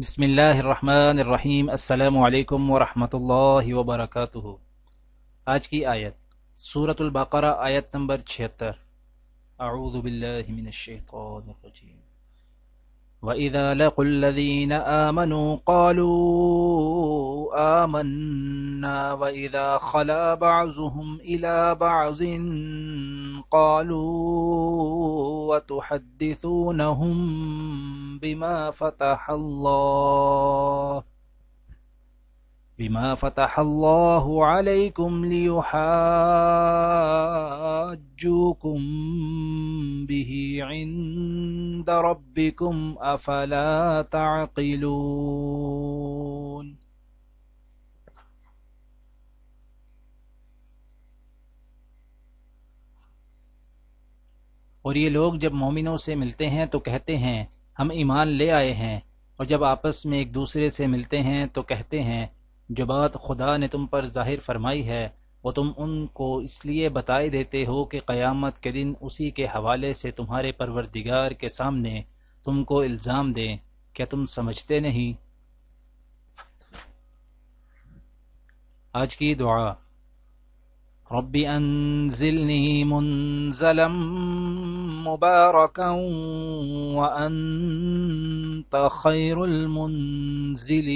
بسم اللہ الرحمن الرحیم۔ السلام علیکم ورحمۃ اللہ وبرکاتہ۔ آج کی آیت سورۃ البقرہ، آیت نمبر 76۔ اعوذ باللہ من الشیطان الرجیم۔ وَإِذَا لَقُوا الَّذِينَ آمَنُوا قَالُوا آمَنَّا وَإِذَا خَلَا بَعْضُهُمْ إِلَى بَعْضٍ قَالُوا وَتُحَدِّثُونَهُم بما فتح الله عليكم ليحاجوكم به عند ربكم أفلا تعقلون۔ اور یہ لوگ جب مومنوں سے ملتے ہیں تو کہتے ہیں ہم ایمان لے آئے ہیں، اور جب آپس میں ایک دوسرے سے ملتے ہیں تو کہتے ہیں جو بات خدا نے تم پر ظاہر فرمائی ہے وہ تم ان کو اس لیے بتائے دیتے ہو کہ قیامت کے دن اسی کے حوالے سے تمہارے پروردگار کے سامنے تم کو الزام دیں، کیا تم سمجھتے نہیں؟ آج کی دعا: رب انزلنی منزلا مبارکا وانت خیر المنزلین۔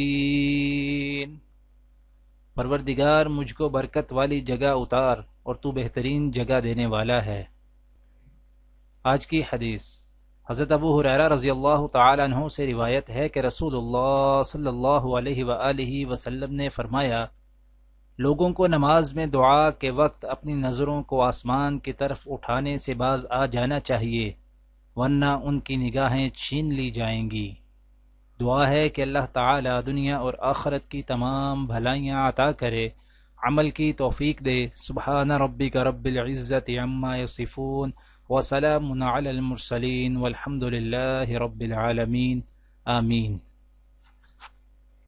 پروردگار مجھ کو برکت والی جگہ اتار اور تو بہترین جگہ دینے والا ہے۔ آج کی حدیث حضرت ابو ہریرہ رضی اللہ تعالی عنہ سے روایت ہے کہ رسول اللہ صلی اللہ علیہ وآلہ وسلم نے فرمایا، لوگوں کو نماز میں دعا کے وقت اپنی نظروں کو آسمان کی طرف اٹھانے سے باز آ جانا چاہیے، ورنہ ان کی نگاہیں چھین لی جائیں گی۔ دعا ہے کہ اللہ تعالی دنیا اور آخرت کی تمام بھلائیاں عطا کرے، عمل کی توفیق دے۔ سبحان ربک رب العزت عما یصفون وسلام علی المرسلین والحمد للہ رب العالمین، آمین۔